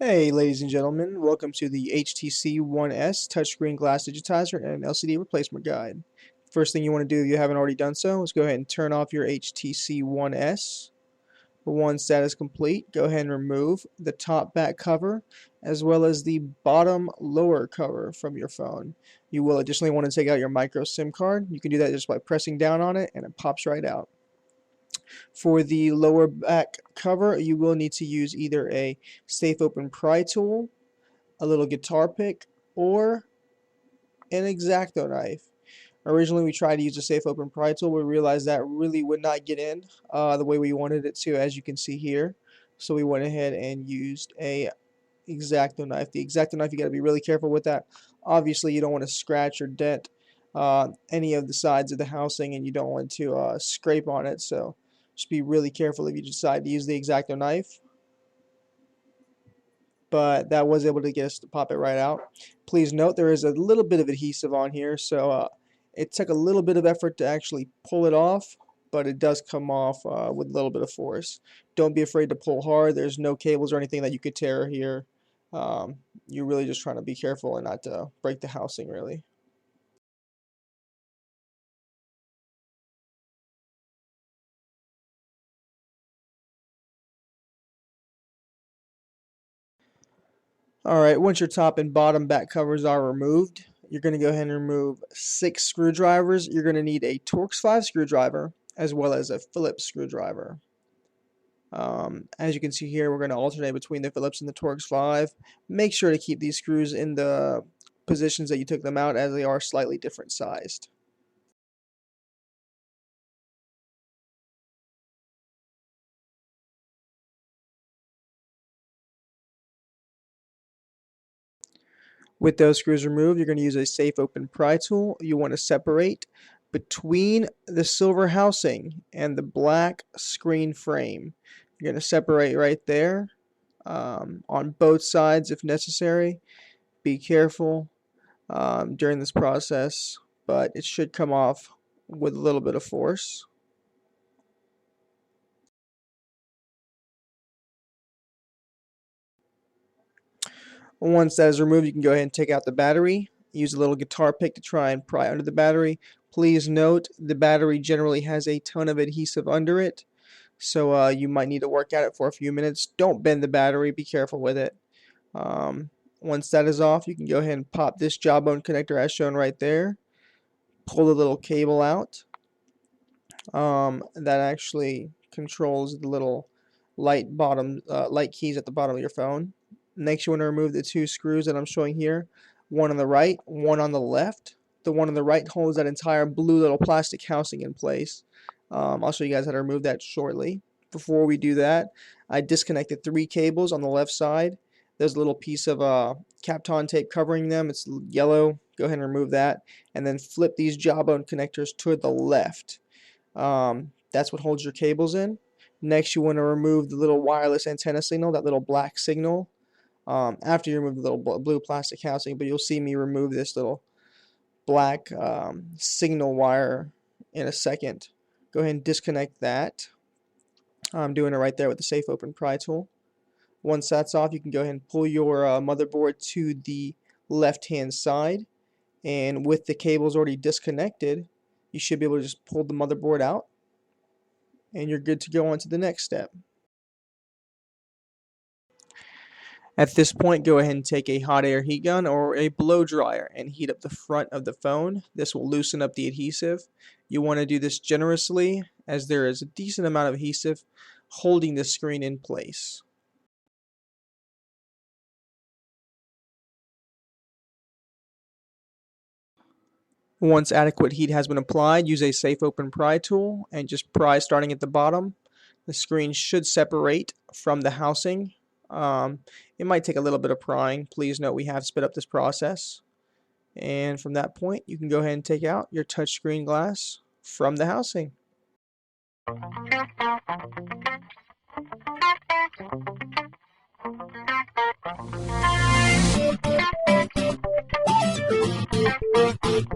Hey ladies and gentlemen, welcome to the HTC One S touchscreen glass digitizer and LCD replacement guide. First thing you want to do if you haven't already done so is go ahead and turn off your HTC One S. Once that is complete, go ahead and remove the top back cover as well as the bottom lower cover from your phone. You will additionally want to take out your micro SIM card. You can do that just by pressing down on it and it pops right out. For the lower back cover, you will need to use either a safe open pry tool, a little guitar pick, or an X-Acto knife. Originally, we tried to use a safe open pry tool. We realized that really would not get in the way we wanted it to, as you can see here. So we went ahead and used a X-Acto knife. The X-Acto knife, you got to be really careful with that. Obviously, you don't want to scratch or dent any of the sides of the housing, and you don't want to scrape on it. So just be really careful if you decide to use the X-Acto knife. But that was able to get us to pop it right out. Please note there is a little bit of adhesive on here, so it took a little bit of effort to actually pull it off, but it does come off with a little bit of force. Don't be afraid to pull hard. There's no cables or anything that you could tear here. You're really just trying to be careful and not to break the housing, really. Alright, once your top and bottom back covers are removed, you're going to go ahead and remove 6 screwdrivers. You're going to need a Torx 5 screwdriver as well as a Phillips screwdriver. As you can see here, we're going to alternate between the Phillips and the Torx 5. Make sure to keep these screws in the positions that you took them out, as they are slightly different sized. With those screws removed, you're going to use a safe open pry tool. You want to separate between the silver housing and the black screen frame. You're going to separate right there on both sides if necessary. Be careful during this process, but it should come off with a little bit of force. Once that is removed, you can go ahead and take out the battery. Use a little guitar pick to try and pry under the battery. Please note the battery generally has a ton of adhesive under it, so you might need to work at it for a few minutes. Don't bend the battery, be careful with it. Once that is off, you can go ahead and pop this jawbone connector as shown right there. Pull the little cable out. That actually controls the little light keys at the bottom of your phone. Next, you want to remove the 2 screws that I'm showing here, one on the right, one on the left. The one on the right holds that entire blue little plastic housing in place. I'll show you guys how to remove that shortly. Before we do that, I disconnected 3 cables on the left side. There's a little piece of Kapton tape covering them. It's yellow. Go ahead and remove that. And then flip these jawbone connectors to the left. That's what holds your cables in. Next, you want to remove the little wireless antenna signal, that little black signal. After you remove the little blue plastic housing, but you'll see me remove this little black signal wire in a second. Go ahead and disconnect that. I'm doing it right there with the safe open pry tool. Once that's off, you can go ahead and pull your motherboard to the left hand side, and with the cables already disconnected, you should be able to just pull the motherboard out and you're good to go on to the next step. At this point, go ahead and take a hot air heat gun or a blow dryer and heat up the front of the phone. This will loosen up the adhesive. You want to do this generously, as there is a decent amount of adhesive holding the screen in place. Once adequate heat has been applied, use a safe open pry tool and just pry starting at the bottom. The screen should separate from the housing. It might take a little bit of prying. Please note we have sped up this process. And from that point, you can go ahead and take out your touchscreen glass from the housing.